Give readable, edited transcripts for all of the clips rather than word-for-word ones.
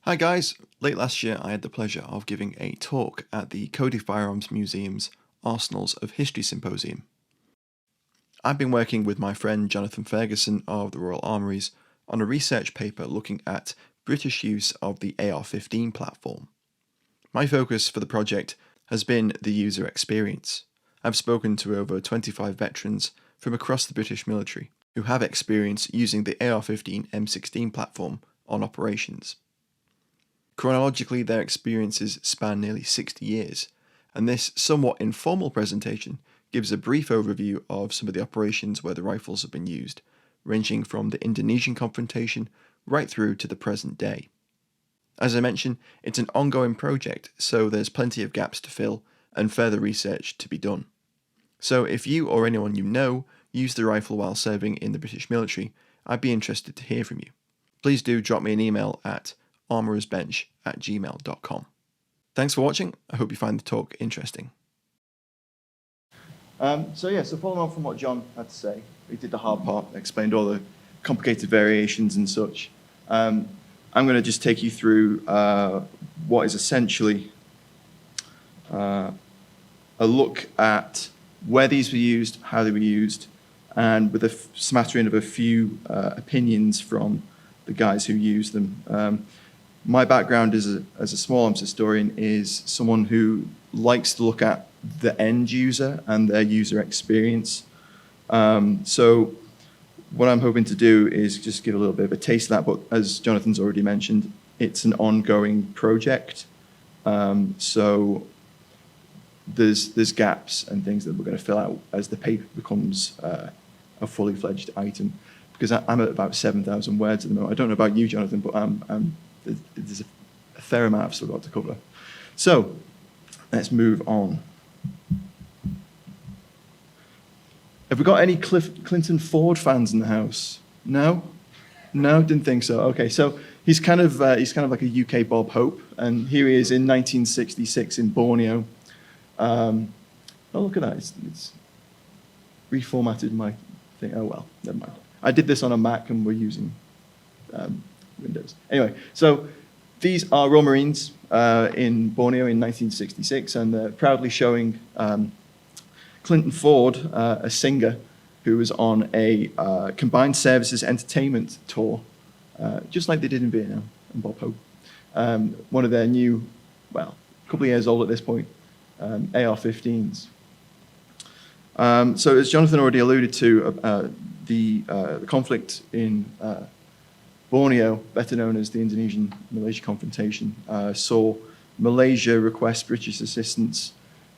Hi guys, late last year I had the pleasure of giving a talk at the Cody Firearms Museum's Arsenals of History Symposium. I've been working with my friend Jonathan Ferguson of the Royal Armouries on a research paper looking at British use of the AR-15 platform. My focus for the project has been the user experience. I've spoken to over 25 veterans from across the British military who have experience using the AR-15 M16 platform on operations. Chronologically, their experiences span nearly 60 years, and this somewhat informal presentation gives a brief overview of some of the operations where the rifles have been used, ranging from the Indonesian Confrontation right through to the present day. As I mentioned, it's an ongoing project, so there's plenty of gaps to fill and further research to be done. So if you or anyone you know used the rifle while serving in the British military, I'd be interested to hear from you. Please do drop me an email at armourersbench@gmail.com. Thanks for watching. I hope you find the talk interesting. So following on from what John had to say, he did the hard part, explained all the complicated variations and such. I'm going to just take you through what is essentially a look at where these were used, how they were used, and with a smattering of a few opinions from the guys who used them. My background as a small arms historian is someone who likes to look at the end user and their user experience. So what I'm hoping to do is just give a little bit of a taste of that, but as Jonathan's already mentioned, it's an ongoing project. So there's gaps and things that we're going to fill out as the paper becomes a fully fledged item. Because I'm at about 7,000 words at the moment. I don't know about you, Jonathan, but there's a fair amount I've still got to cover. So let's move on. Have we got any Clinton Ford fans in the house? No? No, didn't think so. Okay, so he's kind of like a UK Bob Hope, and here he is in 1966 in Borneo. Oh, look at that! It's reformatted my thing. Oh well, never mind. I did this on a Mac, and we're using Windows. Anyway, so these are Royal Marines in Borneo in 1966, and they're proudly showing Clinton Ford, a singer, who was on a combined services entertainment tour, just like they did in Vietnam and Bob Hope. One of their new, well, a couple of years old at this point, AR-15s. So as Jonathan already alluded to, the conflict in Borneo, better known as the Indonesian-Malaysia Confrontation, saw Malaysia request British assistance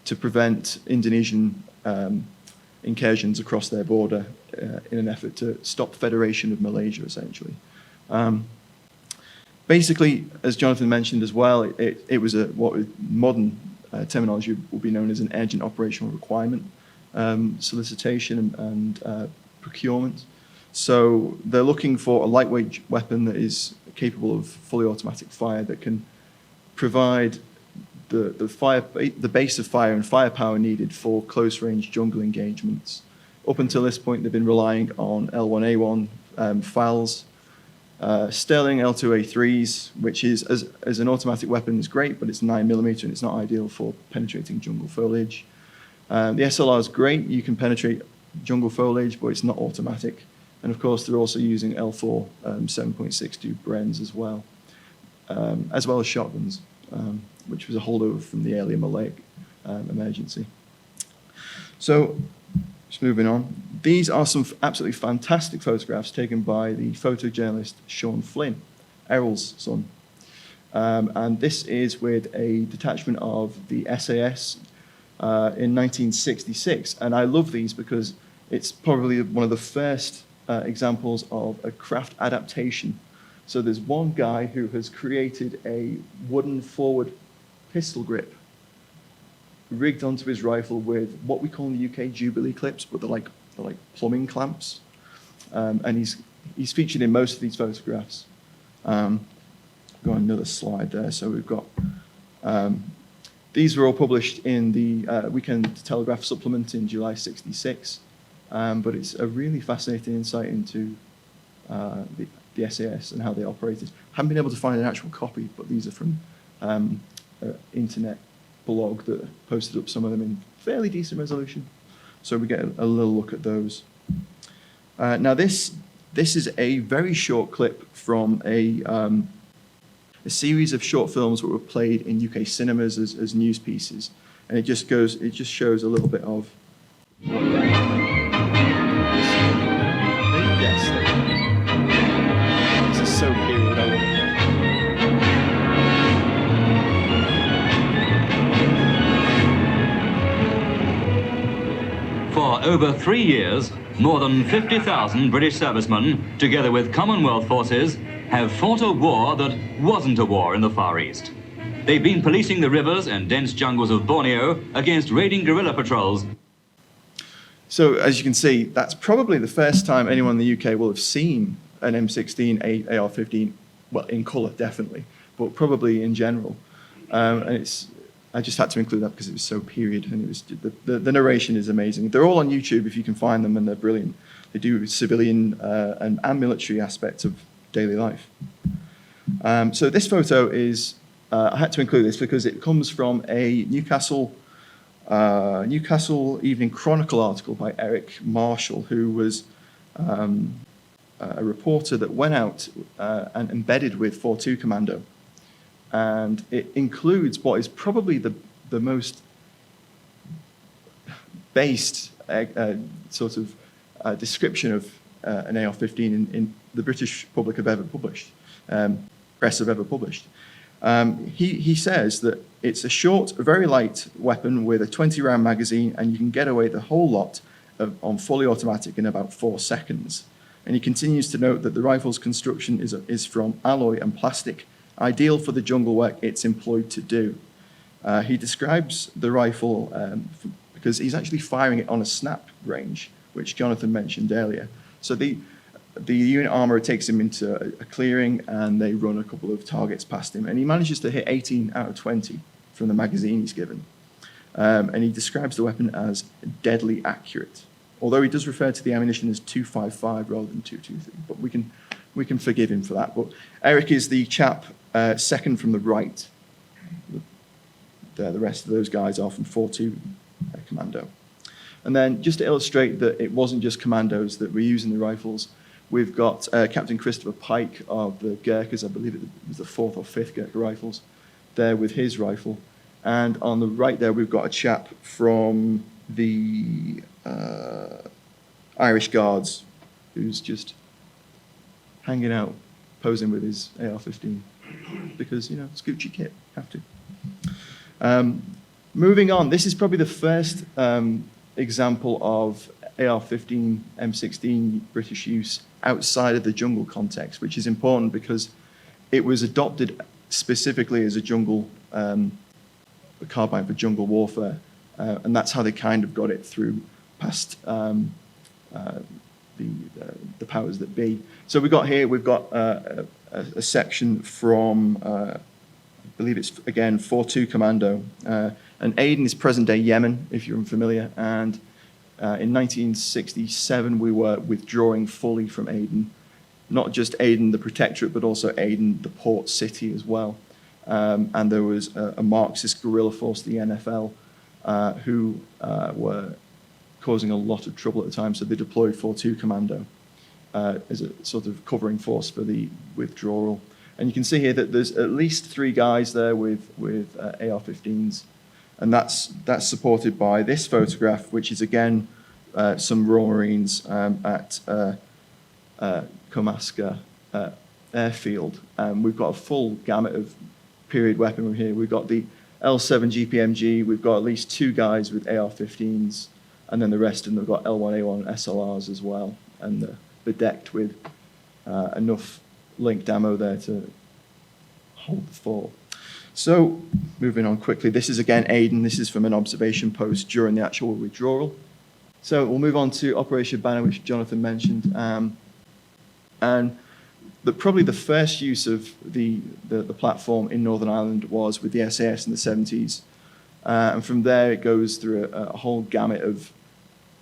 to prevent Indonesian incursions across their border in an effort to stop Federation of Malaysia, essentially. Basically, as Jonathan mentioned as well, it was what modern terminology would be known as an urgent operational requirement solicitation and procurement. So they're looking for a lightweight weapon that is capable of fully automatic fire that can provide the base of fire and firepower needed for close-range jungle engagements. Up until this point, they've been relying on L1A1 FALs, Sterling L2A3s, which is, as an automatic weapon, is great, but it's 9mm and it's not ideal for penetrating jungle foliage. The SLR is great. You can penetrate jungle foliage, but it's not automatic. And of course, they're also using L4 7.62 Brens as well as shotguns, which was a holdover from the earlier Malay emergency. So, just moving on. These are some absolutely fantastic photographs taken by the photojournalist Sean Flynn, Errol's son. And this is with a detachment of the SAS in 1966. And I love these because it's probably one of the first examples of a craft adaptation. So there's one guy who has created a wooden forward pistol grip rigged onto his rifle with what we call in the UK Jubilee clips, but they're like plumbing clamps. And he's featured in most of these photographs. Got another slide there. So we've got these were all published in the Weekend Telegraph supplement in July '66. But it's a really fascinating insight into the the SAS and how they operated. Haven't been able to find an actual copy, but these are from internet blog that posted up some of them in fairly decent resolution. So we get a little look at those. Now this is a very short clip from a series of short films that were played in UK cinemas as news pieces, and it just shows a little bit of. Yes, this is so period. I love it. For over 3 years, more than 50,000 British servicemen, together with Commonwealth forces, have fought a war that wasn't a war in the Far East. They've been policing the rivers and dense jungles of Borneo against raiding guerrilla patrols. So as you can see, that's probably the first time anyone in the UK will have seen an M16, AR-15, well, in colour, definitely, but probably in general. And I just had to include that because it was so period, and it was the narration is amazing. They're all on YouTube if you can find them, and they're brilliant. They do civilian and military aspects of daily life. So this photo is, I had to include this because it comes from a Newcastle Evening Chronicle article by Eric Marshall, who was a reporter that went out and embedded with 4-2 Commando. And it includes what is probably the most based sort of description of an AR-15 in the British public have ever published, press have ever published. He says that it's a short, very light weapon with a 20-round magazine, and you can get away the whole lot on fully automatic in about 4 seconds. And he continues to note that the rifle's construction is from alloy and plastic, ideal for the jungle work it's employed to do. He describes the rifle because he's actually firing it on a snap range, which Jonathan mentioned earlier. So the unit armourer takes him into a clearing, and they run a couple of targets past him, and he manages to hit 18 out of 20 from the magazine he's given. And he describes the weapon as deadly accurate, although he does refer to the ammunition as 255 rather than 223, but we can forgive him for that. But Eric is the chap second from the right. The rest of those guys are from 4-2 Commando. And then just to illustrate that it wasn't just commandos that were using the rifles, we've got Captain Christopher Pike of the Gurkhas, I believe it was the 4th or 5th Gurkha Rifles, there with his rifle. And on the right there, we've got a chap from the Irish Guards who's just hanging out, posing with his AR-15 because, it's Gucci kit, have to. Moving on, this is probably the first example of AR-15, M16 British use outside of the jungle context, which is important because it was adopted specifically as a jungle carbine for jungle warfare, and that's how they kind of got it through past the powers that be. So we've got a section from, I believe it's, again, 4-2 Commando. And Aden is present-day Yemen, if you're unfamiliar. And in 1967, we were withdrawing fully from Aden. Not just Aden, the protectorate, but also Aden, the port city as well. And there was a Marxist guerrilla force, the NFL, who were causing a lot of trouble at the time. So they deployed 4-2 Commando as a sort of covering force for the withdrawal. And you can see here that there's at least 3 guys there with AR-15s. And that's supported by this photograph, which is, again, some Royal Marines at Komaska airfield. We've got a full gamut of period weaponry here. We've got the L7 GPMG. We've got at least 2 guys with AR-15s. And then the rest of them have got L1A1 SLRs as well. And they're decked with enough linked ammo there to hold the fort. So, moving on quickly, this is again Aden. This is from an observation post during the actual withdrawal. So we'll move on to Operation Banner, which Jonathan mentioned. And probably the first use of the platform in Northern Ireland was with the SAS in the 70s. And from there, it goes through a whole gamut of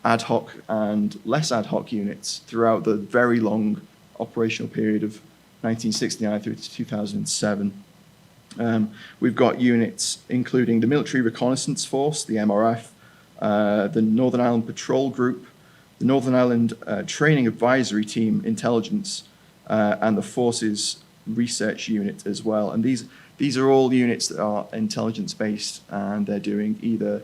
ad hoc and less ad hoc units throughout the very long operational period of 1969 through to 2007. We've got units including the Military Reconnaissance Force, the MRF, the Northern Ireland Patrol Group, the Northern Ireland Training Advisory Team Intelligence, and the Forces Research Unit as well. And these are all units that are intelligence-based, and they're doing either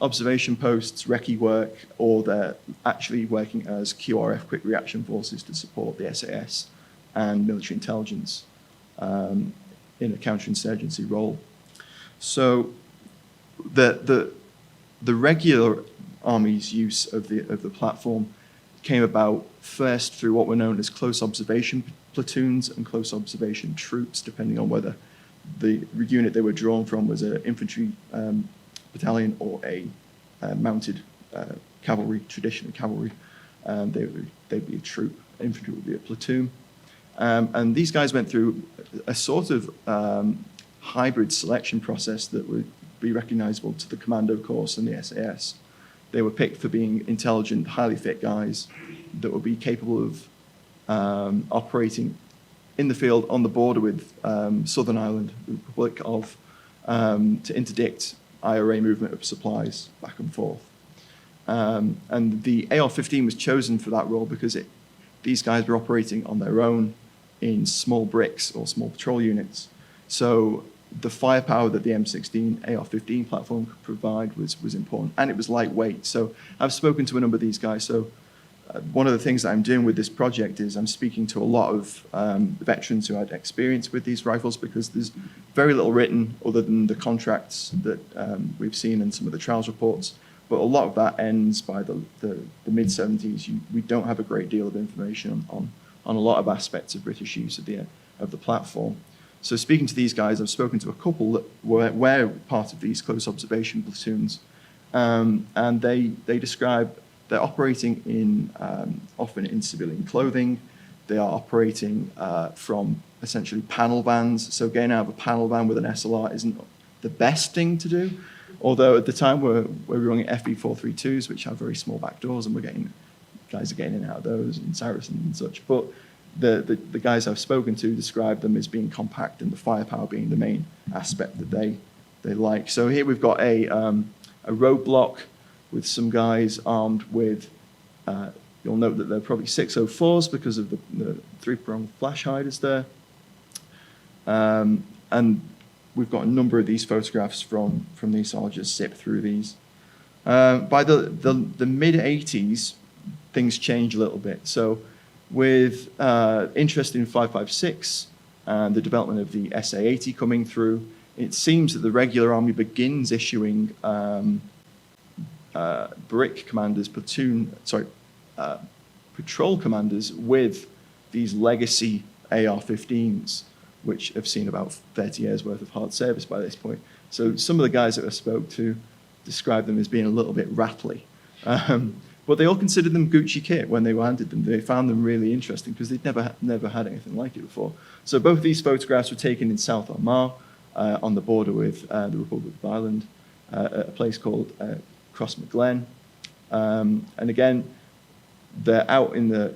observation posts, recce work, or they're actually working as QRF, Quick Reaction Forces, to support the SAS and military intelligence in a counterinsurgency role. So the regular Army's use of the platform came about first through what were known as close observation platoons and close observation troops, depending on whether the unit they were drawn from was an infantry battalion or a mounted cavalry, traditional cavalry. They'd be a troop, infantry would be a platoon. And these guys went through a sort of hybrid selection process that would be recognizable to the commando course and the SAS. They were picked for being intelligent, highly fit guys that would be capable of operating in the field on the border with Southern Ireland, the Republic of, to interdict IRA movement of supplies back and forth. And the AR-15 was chosen for that role because these guys were operating on their own in small bricks or small patrol units. So the firepower that the M16 AR-15 platform could provide was important, and it was lightweight. So I've spoken to a number of these guys. So one of the things that I'm doing with this project is I'm speaking to a lot of veterans who had experience with these rifles, because there's very little written other than the contracts that we've seen in some of the trials reports. But a lot of that ends by the mid-70s. We don't have a great deal of information on a lot of aspects of British use of the platform. So speaking to these guys, I've spoken to a couple that were part of these close observation platoons, and they describe they're operating in often in civilian clothing. They are operating from essentially panel vans. So getting out of a panel van with an SLR isn't the best thing to do. Although at the time we're running FB432s, which have very small back doors, and guys are getting in and out of those, and Saracens and such. But the guys I've spoken to describe them as being compact, and the firepower being the main aspect that they like. So here we've got a roadblock with some guys armed with, you'll note that they're probably 604s because of the three-pronged flash hiders there. And we've got a number of these photographs from these, so I'll just zip through these. By the mid-80s, things change a little bit. So with interest in 5.56 and the development of the SA-80 coming through, it seems that the regular army begins issuing brick commanders, patrol commanders with these legacy AR-15s, which have seen about 30 years worth of hard service by this point. So some of the guys that I spoke to described them as being a little bit rattly. But they all considered them Gucci kit when they were handed them. They found them really interesting because they'd never had anything like it before. So both of these photographs were taken in South Armagh, on the border with the Republic of Ireland, at a place called Crossmaglen. And again, they're out in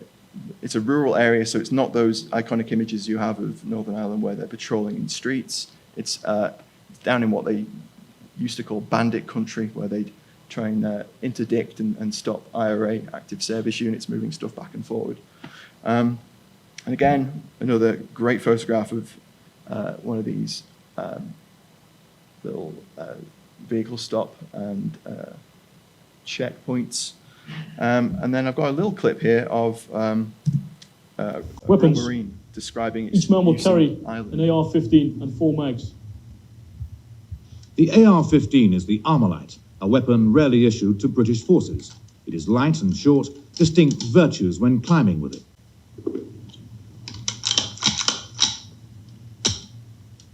it's a rural area, so it's not those iconic images you have of Northern Ireland where they're patrolling in streets. It's down in what they used to call bandit country, where they'd try and interdict and stop IRA active service units moving stuff back and forward. And again, another great photograph of one of these little vehicle stop and checkpoints. And then I've got a little clip here of a weapons. Marine describing its Each man will carry island. an AR-15 and 4 mags. The AR-15 is the Armalite, a weapon rarely issued to British forces. It is light and short, distinct virtues when climbing with it.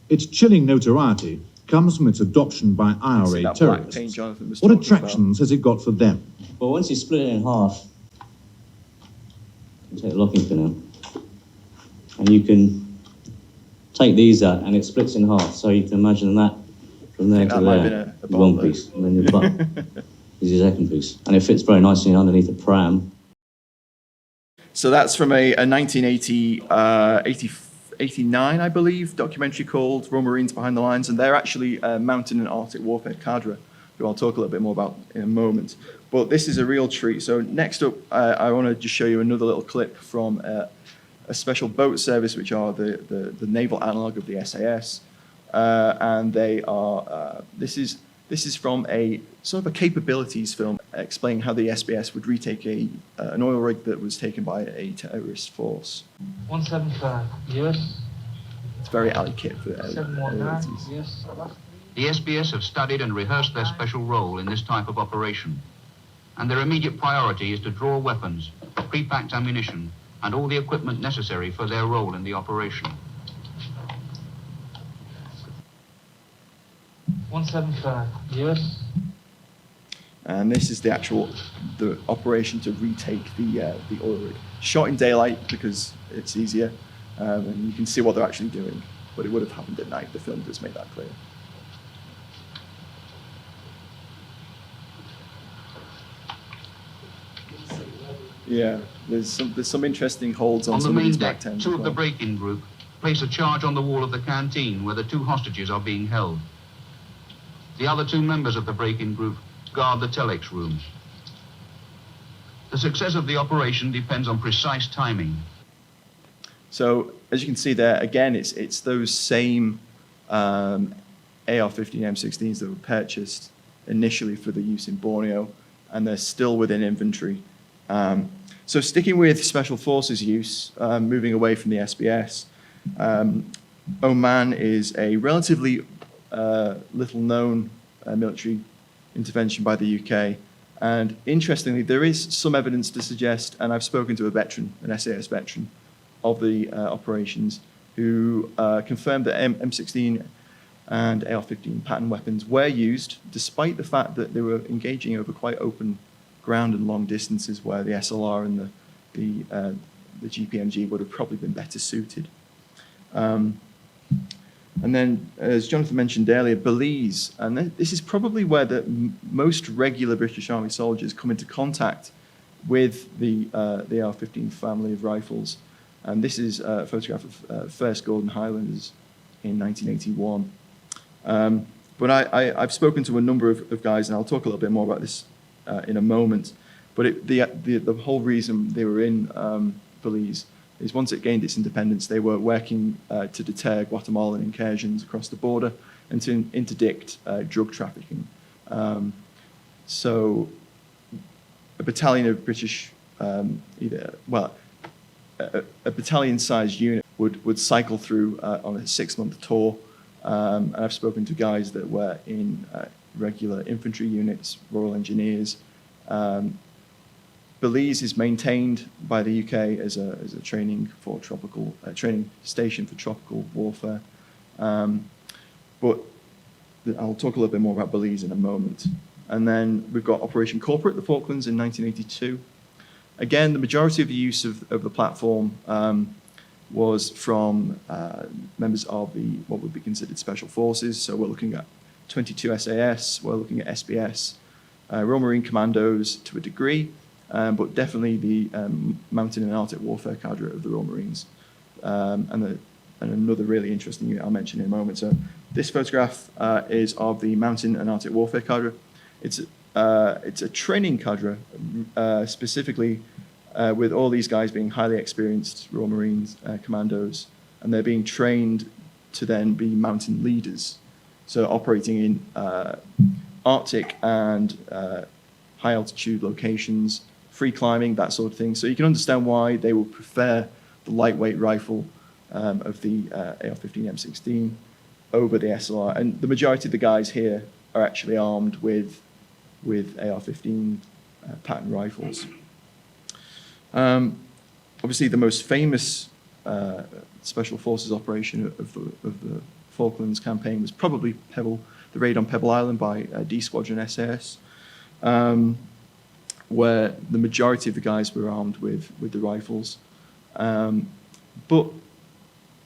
Its chilling notoriety comes from its adoption by IRA terrorists. What attractions has it got for them? Well, once you split it in half, you take the locking pin out, and you can take these out, and it splits in half. So you can imagine that from there to there, one piece, and then your butt is your second piece, and it fits very nicely underneath a pram. So that's from a 1980, 89, I believe, documentary called Royal Marines Behind the Lines, and they're actually mountain and Arctic warfare cadre, who I'll talk a little bit more about in a moment. But this is a real treat. So next up, I want to just show you another little clip from a special boat service, which are the naval analog of the SAS, and they are. This is from a sort of a capabilities film explaining how the SBS would retake an oil rig that was taken by a terrorist force. 175, yes. It's very alley kit for 719, yes. The SBS have studied and rehearsed their special role in this type of operation, and their immediate priority is to draw weapons, pre-packed ammunition, and all the equipment necessary for their role in the operation. 175, yes. And this is the operation to retake the oil rig. Shot in daylight because it's easier, and you can see what they're actually doing. But it would have happened at night. The film does make that clear. Yeah, there's some interesting holds on some the of main these deck, MAC-10s. two of the break-in group place a charge on the wall of the canteen where the two hostages are being held. The other two members of the break-in group guard the telex room. The success of the operation depends on precise timing. So as you can see there, again, it's those same AR-15 M16s that were purchased initially for the use in Borneo, and they're still within inventory. So sticking with Special Forces use, moving away from the SBS, Oman is a relatively little-known military intervention by the UK. And interestingly, there is some evidence to suggest, and I've spoken to a veteran, an SAS veteran, of the operations, who confirmed that M16 and AR-15 pattern weapons were used, despite the fact that they were engaging over quite open ground and long distances, where the SLR and the GPMG would have probably been better suited. And then, as Jonathan mentioned earlier, Belize, and this is probably where the most regular British Army soldiers come into contact with the AR-15 family of rifles. And this is a photograph of 1st Gordon Highlanders in 1981. But I've spoken to a number of guys, and I'll talk a little bit more about this in a moment. But the whole reason they were in Belize is once it gained its independence, they were working to deter Guatemalan incursions across the border and to interdict drug trafficking. So a battalion of British, a battalion-sized unit would cycle through on a 6-month tour. And I've spoken to guys that were in regular infantry units, Royal Engineers. Belize is maintained by the UK as a training station for tropical warfare. But I'll talk a little bit more about Belize in a moment. And then we've got Operation Corporate, the Falklands, in 1982. Again, the majority of the use of the platform was from members of what would be considered special forces. So we're looking at 22 SAS, we're looking at SBS, Royal Marine Commandos to a degree, but definitely the mountain and Arctic warfare cadre of the Royal Marines. And another really interesting unit I'll mention in a moment. So this photograph is of the mountain and Arctic warfare cadre. It's a training cadre, specifically with all these guys being highly experienced Royal Marines commandos, and they're being trained to then be mountain leaders. So operating in Arctic and high altitude locations, free climbing, that sort of thing. So you can understand why they will prefer the lightweight rifle of the AR-15 M16 over the SLR. And the majority of the guys here are actually armed with AR-15 pattern rifles. Obviously, the most famous Special Forces operation of the Falklands campaign was probably the raid on Pebble Island by D Squadron SAS, where the majority of the guys were armed with the rifles. But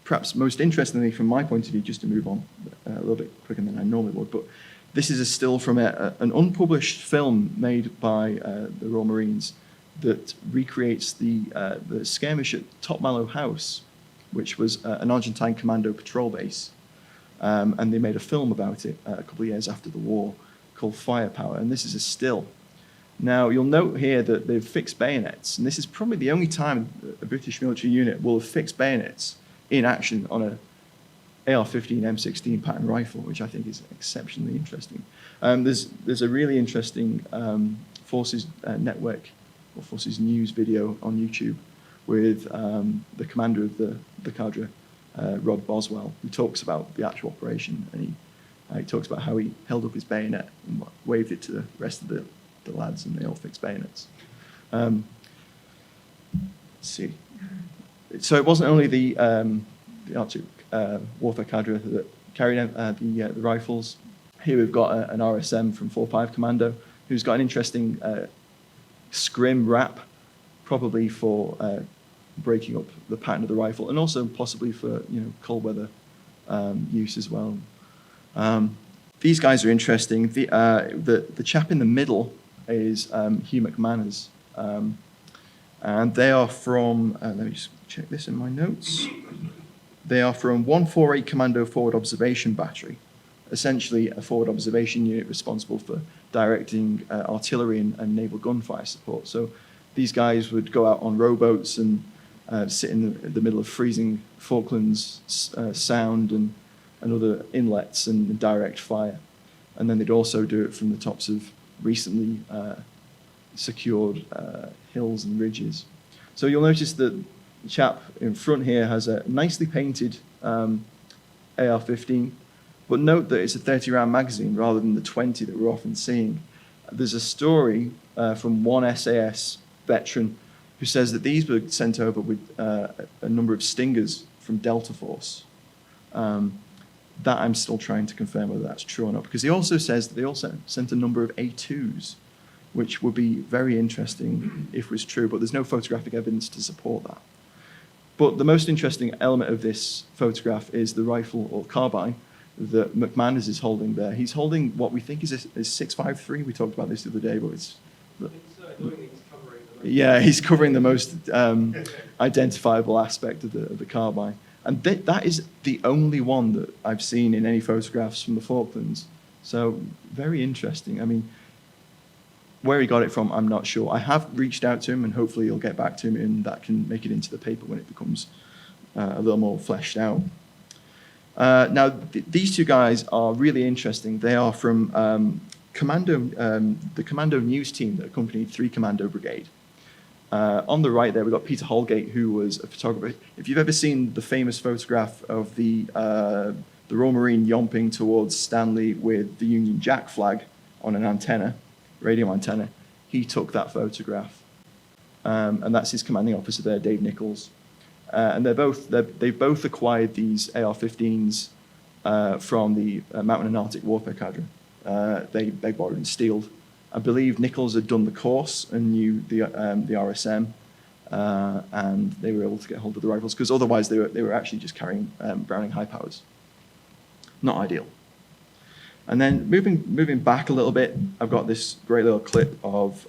perhaps most interestingly, from my point of view, just to move on a little bit quicker than I normally would, but this is a still from an unpublished film made by the Royal Marines that recreates the skirmish at Top Mallow House, which was an Argentine commando patrol base. And they made a film about it a couple of years after the war called Firepower, and this is a still. Now, you'll note here that they've fixed bayonets, and this is probably the only time a British military unit will have fixed bayonets in action on a AR-15 M16 pattern rifle, which I think is exceptionally interesting. There's a really interesting Forces Network or Forces News video on YouTube with the commander of the cadre, Rod Boswell, who talks about the actual operation, and he talks about how he held up his bayonet and waved it to the rest of the lads, and they all fixed bayonets. Let's see. So it wasn't only the Arctic warfare cadre that carried out the rifles. Here we've got an RSM from 4.5 Commando who's got an interesting scrim wrap, probably for breaking up the pattern of the rifle, and also possibly for cold weather use as well. These guys are interesting. The chap in the middle is Hugh McManus, and they are from. Let me just check this in my notes. They are from 148 Commando Forward Observation Battery, essentially a forward observation unit responsible for directing artillery and naval gunfire support. So these guys would go out on rowboats and sit in the middle of freezing Falklands Sound and other inlets and direct fire. And then they'd also do it from the tops of recently secured hills and ridges. So you'll notice that the chap in front here has a nicely painted AR-15, but note that it's a 30-round magazine rather than the 20 that we're often seeing. There's a story from one SAS veteran who says that these were sent over with a number of Stingers from Delta Force. That I'm still trying to confirm whether that's true or not, because he also says that they also sent a number of A2s, which would be very interesting if it was true, but there's no photographic evidence to support that. But the most interesting element of this photograph is the rifle or carbine that McManus is holding there. He's holding what we think is a 6.53. We talked about this the other day, but it's... Yeah, he's covering the most identifiable aspect of the carbine. And that is the only one that I've seen in any photographs from the Falklands. So very interesting. I mean, where he got it from, I'm not sure. I have reached out to him, and hopefully he'll get back to me, and that can make it into the paper when it becomes a little more fleshed out. Now, these two guys are really interesting. They are from the Commando News team that accompanied 3 Commando Brigade. On the right there, we've got Peter Holgate, who was a photographer. If you've ever seen the famous photograph of the Royal Marine yomping towards Stanley with the Union Jack flag on an antenna, radio antenna, he took that photograph. And that's his commanding officer there, Dave Nichols. And they've both acquired these AR-15s from the Mountain and Arctic Warfare Cadre. They borrowed and steeled. I believe Nichols had done the course and knew the RSM, and they were able to get hold of the rifles, because otherwise they were actually just carrying Browning high powers. Not ideal. And then moving back a little bit, I've got this great little clip of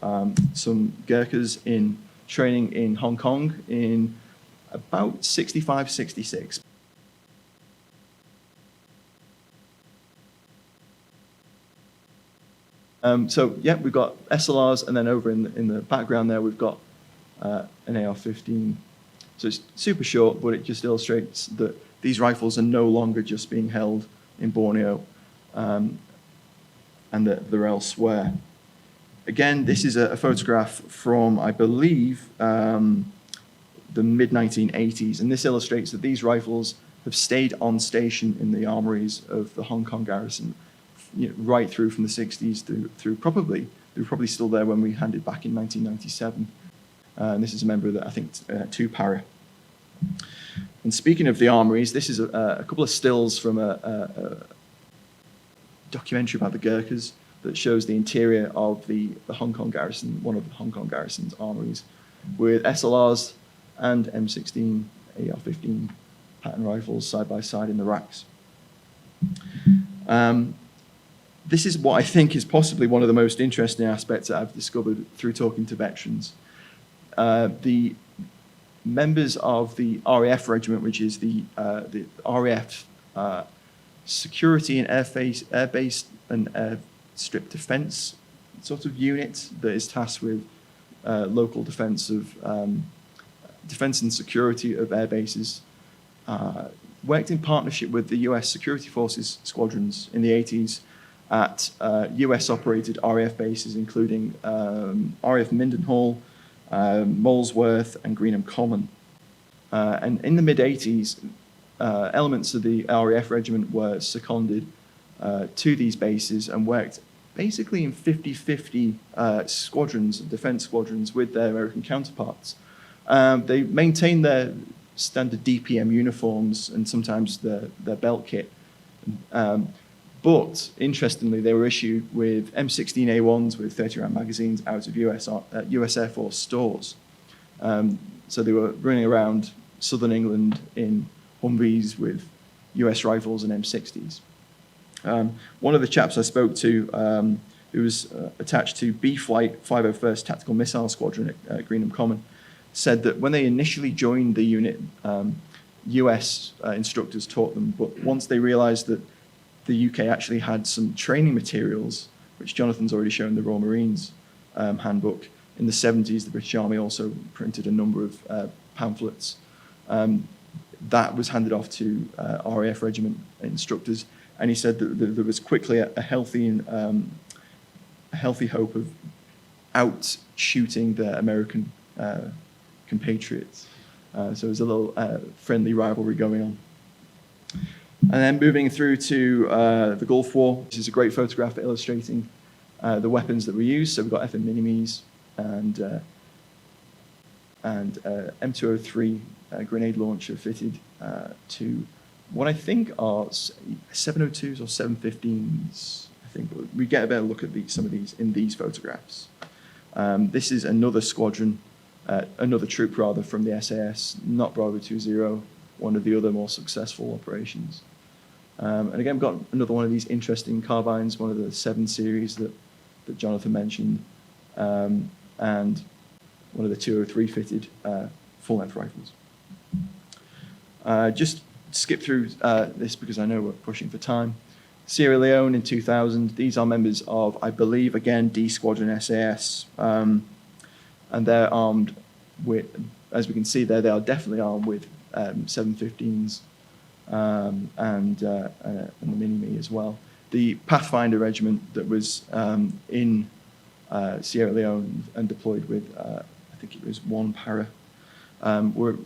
some Gurkhas in training in Hong Kong in about 65, 66. So yeah, we've got SLRs, and then over in the background there, we've got an AR-15. So it's super short, but it just illustrates that these rifles are no longer just being held in Borneo, and that they're elsewhere. Again, this is a photograph from, I believe, the mid-1980s, and this illustrates that these rifles have stayed on station in the armories of the Hong Kong garrison, right through from the 60s through probably still there when we handed back in 1997. And this is a member of the, I think, 2 Para. And speaking of the armories, this is a couple of stills from a documentary about the Gurkhas that shows the interior of the Hong Kong garrison, one of the Hong Kong garrison's armories, with SLRs and M16, AR-15 pattern rifles side by side in the racks. This is what I think is possibly one of the most interesting aspects that I've discovered through talking to veterans. the members of the RAF regiment, which is the RAF security and air-based and airstrip defence sort of unit that is tasked with local defence and security of air bases, worked in partnership with the US Security Forces squadrons in the 80s at US-operated RAF bases, including RAF Mindenhall, Molesworth, and Greenham Common. And in the mid-80s, elements of the RAF regiment were seconded to these bases and worked basically in 50-50 squadrons, defense squadrons, with their American counterparts. They maintained their standard DPM uniforms and sometimes their belt kit. But interestingly, they were issued with M16 A1s with 30-round magazines out of US Air Force stores. So they were running around southern England in Humvees with US rifles and M60s. One of the chaps I spoke to, who was attached to B Flight 501st Tactical Missile Squadron at Greenham Common, said that when they initially joined the unit, US instructors taught them, but once they realized that the UK actually had some training materials, which Jonathan's already shown, the Royal Marines handbook. In the 70s, the British Army also printed a number of pamphlets. That was handed off to RAF regiment instructors, and he said that there was quickly a healthy hope of out-shooting the American compatriots. So there was a little friendly rivalry going on. And then moving through to the Gulf War, this is a great photograph illustrating the weapons that were used. So we've got FM Minimes and M203 grenade launcher fitted to what I think are 702s or 715s. I think we get a better look at some of these in these photographs. This is another squadron, another troop rather, from the SAS, not Bravo 20, one of the other more successful operations. And again, we've got another one of these interesting carbines, one of the 7 series that Jonathan mentioned, and one of the 203 fitted full-length rifles. Just skip through this because I know we're pushing for time. Sierra Leone in 2000, these are members of, I believe, again, D Squadron SAS, and they're armed with, as we can see there, they are definitely armed with 715s and the Mini-Me as well. The Pathfinder regiment that was in Sierra Leone and deployed with, I think it was 1 para, were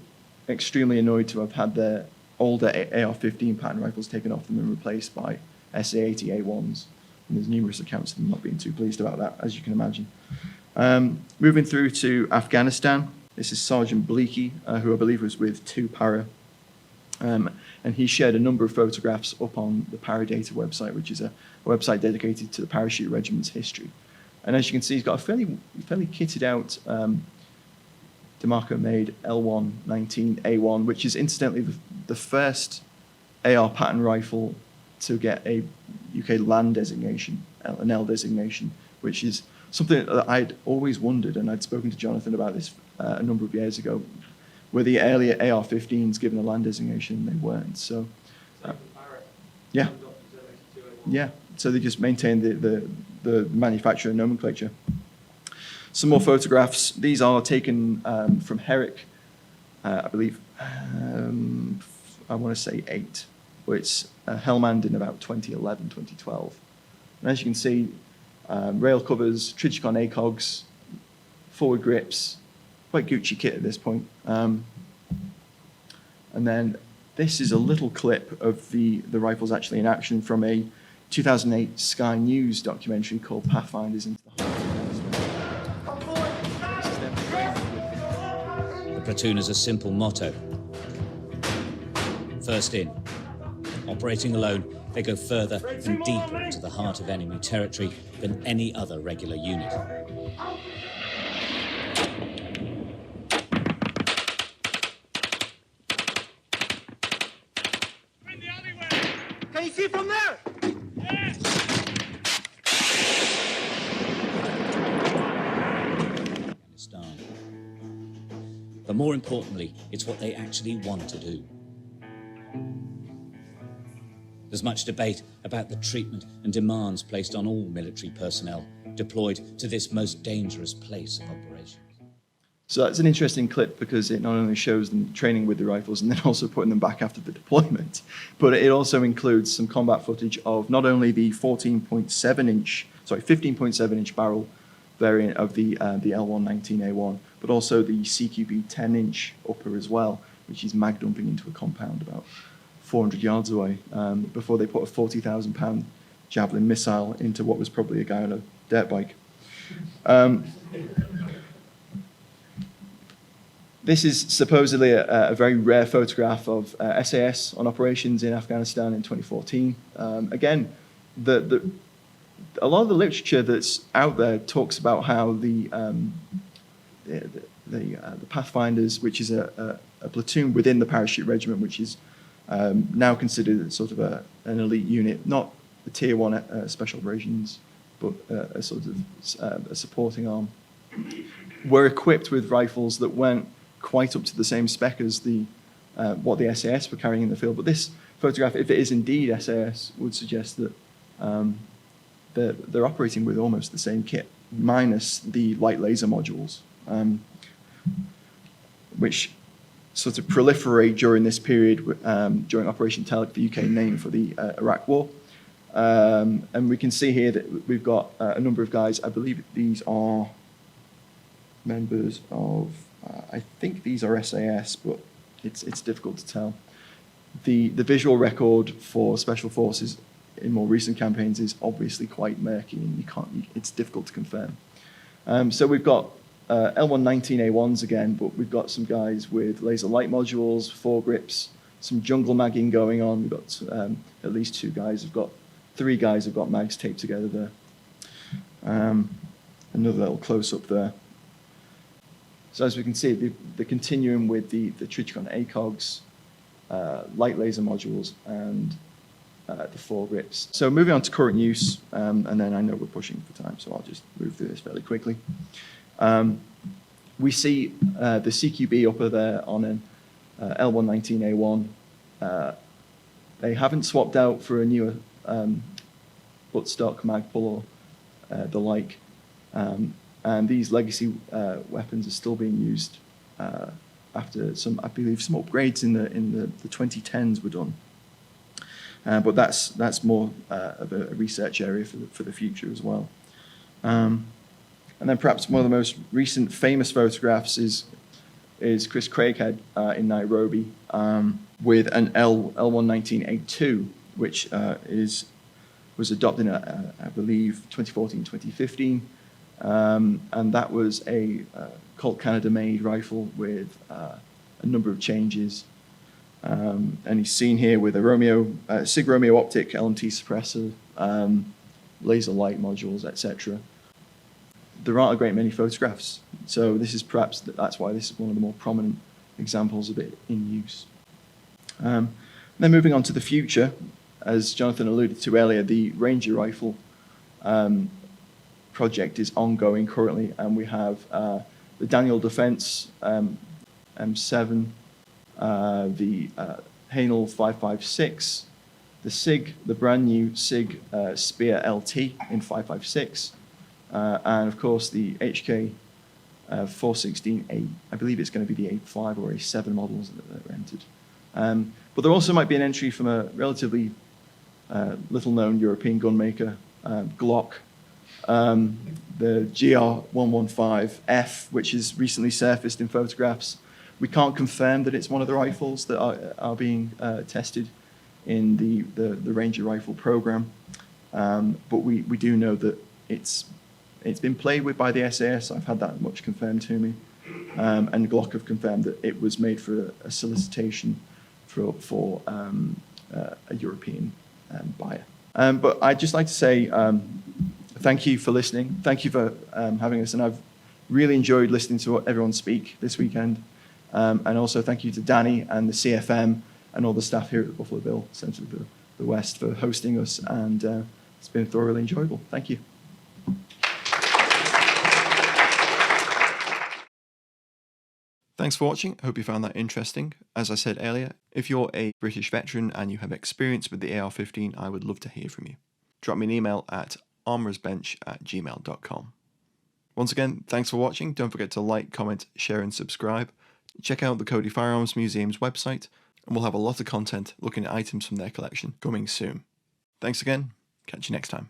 extremely annoyed to have had their older AR-15 pattern rifles taken off them and replaced by SA-80 A1s. And there's numerous accounts of them not being too pleased about that, as you can imagine. Moving through to Afghanistan, this is Sergeant Bleaky, who I believe was with 2 para. And he shared a number of photographs up on the Paradata website, which is a website dedicated to the parachute regiment's history. And as you can see, he's got a fairly kitted out DeMarco-made L119A1, which is incidentally the first AR pattern rifle to get a UK land designation, an L designation, which is something that I'd always wondered, and I'd spoken to Jonathan about this a number of years ago. Were the earlier AR-15s given a land designation? They weren't. So, yeah. So they just maintained the manufacturer nomenclature. Some more photographs. These are taken from Herrick, I believe. I want to say 8, but it's Helmand in about 2011, 2012. And as you can see, rail covers, Trijicon ACOGs, forward grips, quite Gucci kit at this point. And then this is a little clip of the rifles actually in action from a 2008 Sky News documentary called Pathfinders into the Heart of Afghanistan. The platoon has a simple motto. First in. Operating alone, they go further and deeper into the heart of enemy territory than any other regular unit. Can you see from there? Yes. Afghanistan. more importantly, it's what they actually want to do. There's much debate about the treatment and demands placed on all military personnel deployed to this most dangerous place of operations. So that's an interesting clip because it not only shows them training with the rifles and then also putting them back after the deployment, but it also includes some combat footage of not only the 15.7-inch barrel variant of the L119A1, but also the CQB 10-inch upper as well, which is mag dumping into a compound about 400 yards away before they put a 40,000-pound Javelin missile into what was probably a guy on a dirt bike. This is supposedly a very rare photograph of SAS on operations in Afghanistan in 2014. Again, a lot of the literature that's out there talks about how the Pathfinders, which is a platoon within the parachute regiment, which is now considered sort of an elite unit, not the tier 1 special operations, but a sort of a supporting arm, were equipped with rifles that went quite up to the same spec as what the SAS were carrying in the field. But this photograph, if it is indeed SAS, would suggest that they're operating with almost the same kit, minus the light laser modules, which sort of proliferate during this period, during Operation Telic, the UK name for the Iraq War. And we can see here that we've got a number of guys. I believe these are members of, I think these are SAS, but it's difficult to tell. The visual record for Special Forces in more recent campaigns is obviously quite murky, and it's difficult to confirm. So we've got L119A1s again, but we've got some guys with laser light modules, foregrips, some jungle magging going on. We've got at least 3 guys have got mags taped together there. Another little close-up there. So as we can see, they're continuing with the Trichicon ACOGs, light laser modules, and the foregrips. So moving on to current use, and then I know we're pushing for time, so I'll just move through this fairly quickly. We see the CQB upper there on an L119A1. They haven't swapped out for a newer buttstock, magpul, or the like. And these legacy weapons are still being used after I believe some upgrades in the 2010s were done. But that's more of a research area for the future as well. And then perhaps one of the most recent famous photographs is Chris Craighead in Nairobi with an L119A2, which was adopted in, I believe, 2014, 2015. And that was a Colt Canada-made rifle with a number of changes. And he's seen here with a SIG Romeo optic, LMT suppressor, laser light modules, etc. There aren't a great many photographs, so this is that's why this is one of the more prominent examples of it in use. Then moving on to the future, as Jonathan alluded to earlier, the Ranger rifle project is ongoing currently, and we have the Daniel Defense M7, the Haenel 5.56, the SIG, the brand new SIG Spear LT in 5.56, and of course the HK 416A. I believe it's going to be the A5 or A7 models that are entered. But there also might be an entry from a relatively little-known European gunmaker, Glock, the GR115F, which has recently surfaced in photographs. We can't confirm that it's one of the rifles that are being tested in the Ranger rifle program, but we do know that it's been played with by the SAS. I've had that much confirmed to me, and Glock have confirmed that it was made for a solicitation for a European buyer. But I'd just like to say thank you for listening. Thank you for having us, and I've really enjoyed listening to everyone speak this weekend. And also thank you to Danny and the CFM and all the staff here at the Buffalo Bill Centre of the West for hosting us, and it's been thoroughly enjoyable. Thank you. Thanks for watching. I hope you found that interesting. As I said earlier, if you're a British veteran and you have experience with the AR-15, I would love to hear from you. Drop me an email at armourersbench@gmail.com. Once again, thanks for watching. Don't forget to like, comment, share and subscribe. Check out the Cody Firearms Museum's website, and we'll have a lot of content looking at items from their collection coming soon. Thanks again. Catch you next time.